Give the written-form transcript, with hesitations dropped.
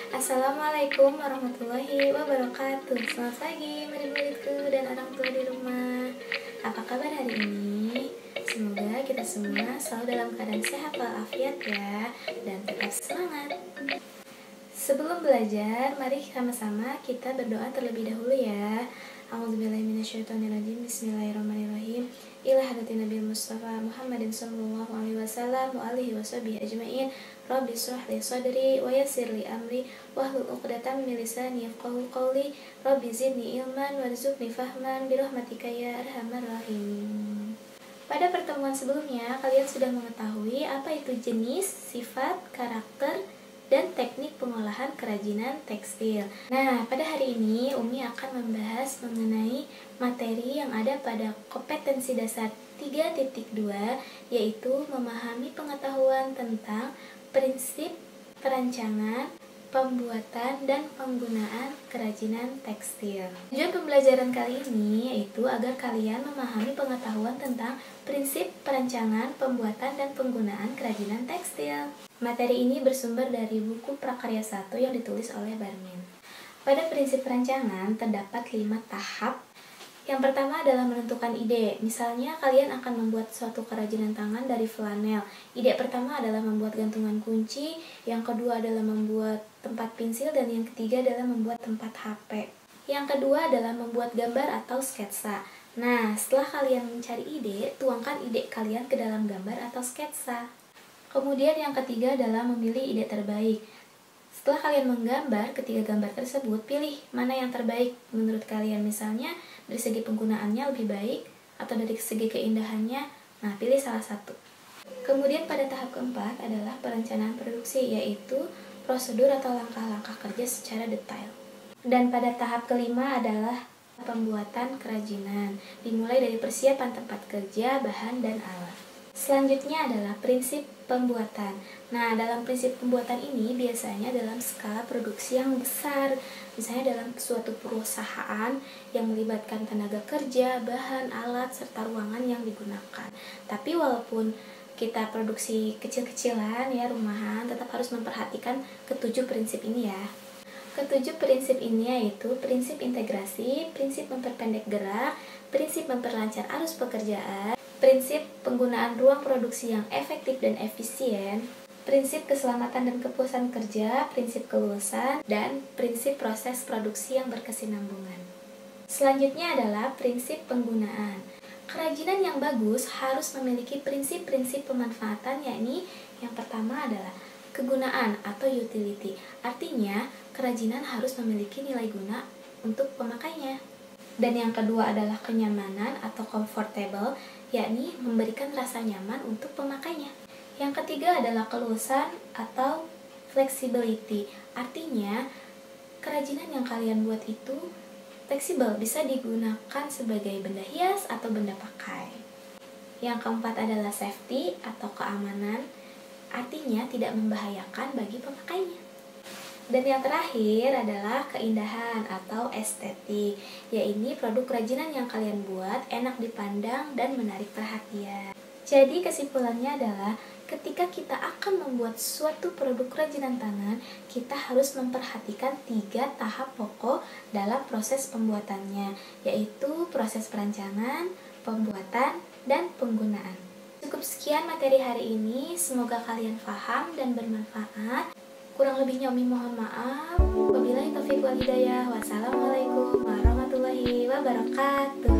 Assalamualaikum warahmatullahi wabarakatuh. Selamat pagi murid-muridku dan orang tua di rumah. Apa kabar hari ini? Semoga kita semua selalu dalam keadaan sehat walafiat ya, dan tetap semangat. Sebelum belajar, mari sama-sama kita berdoa terlebih dahulu ya. A'udzubillahiminasyaitonirrajim. Bismillahirrahmanirrahim. Ila hadratin Nabi Mustafa Muhammadin sallallahu alaihi wasallam wa alihi washabihi ajmain. Rabbi shrah li sadri wa yassir li amri wahlul 'uqdatam min lisani yafqahu qawli. Rabbi zidni ilman warzuqni fahman birahmatika ya arhamar rahimin. Pada pertemuan sebelumnya, kalian sudah mengetahui apa itu jenis, sifat, karakter, dan teknik pengolahan kerajinan tekstil. Nah, pada hari ini Umi akan membahas mengenai materi yang ada pada kompetensi dasar 3.2, yaitu memahami pengetahuan tentang prinsip perancangan, pembuatan, dan penggunaan kerajinan tekstil. Tujuan pembelajaran kali ini yaitu agar kalian memahami pengetahuan tentang prinsip perancangan, pembuatan, dan penggunaan kerajinan tekstil. Materi ini bersumber dari buku Prakarya 1 yang ditulis oleh Barmin. Pada prinsip perancangan terdapat 5 tahap. Yang pertama adalah menentukan ide. Misalnya kalian akan membuat suatu kerajinan tangan dari flanel. Ide pertama adalah membuat gantungan kunci, yang kedua adalah membuat tempat pensil, dan yang ketiga adalah membuat tempat HP. Yang kedua adalah membuat gambar atau sketsa. Nah, setelah kalian mencari ide, tuangkan ide kalian ke dalam gambar atau sketsa. Kemudian yang ketiga adalah memilih ide terbaik. Setelah kalian menggambar ketiga gambar tersebut, pilih mana yang terbaik menurut kalian. Misalnya dari segi penggunaannya lebih baik atau dari segi keindahannya, nah pilih salah satu. Kemudian pada tahap keempat adalah perencanaan produksi, yaitu prosedur atau langkah-langkah kerja secara detail. Dan pada tahap kelima adalah pembuatan kerajinan, dimulai dari persiapan tempat kerja, bahan, dan alat. Selanjutnya adalah prinsip pembuatan. Nah, dalam prinsip pembuatan ini biasanya dalam skala produksi yang besar, misalnya dalam suatu perusahaan yang melibatkan tenaga kerja, bahan, alat, serta ruangan yang digunakan. Tapi walaupun kita produksi kecil-kecilan ya, rumahan, tetap harus memperhatikan ketujuh prinsip ini ya. Ketujuh prinsip ini yaitu prinsip integrasi, prinsip memperpendek gerak, prinsip memperlancar arus pekerjaan, prinsip penggunaan ruang produksi yang efektif dan efisien, prinsip keselamatan dan kepuasan kerja, prinsip kelulusan, dan prinsip proses produksi yang berkesinambungan. Selanjutnya adalah prinsip penggunaan. Kerajinan yang bagus harus memiliki prinsip-prinsip pemanfaatan, yakni yang pertama adalah kegunaan atau utility. Artinya, kerajinan harus memiliki nilai guna untuk pemakainya. Dan yang kedua adalah kenyamanan atau comfortable, yakni memberikan rasa nyaman untuk pemakainya. Yang ketiga adalah kelulusan atau flexibility. Artinya, kerajinan yang kalian buat itu fleksibel, bisa digunakan sebagai benda hias atau benda pakai. Yang keempat adalah safety atau keamanan. Artinya tidak membahayakan bagi pemakainya. Dan yang terakhir adalah keindahan atau estetik, yaitu produk kerajinan yang kalian buat enak dipandang dan menarik perhatian. Jadi kesimpulannya adalah ketika kita akan membuat suatu produk kerajinan tangan, kita harus memperhatikan 3 tahap pokok dalam proses pembuatannya, yaitu proses perancangan, pembuatan, dan penggunaan. Cukup sekian materi hari ini, semoga kalian paham dan bermanfaat. Kurang lebihnya Umi mohon maaf. Wabillahi taufiq wal hidayah. Wassalamualaikum warahmatullahi wabarakatuh.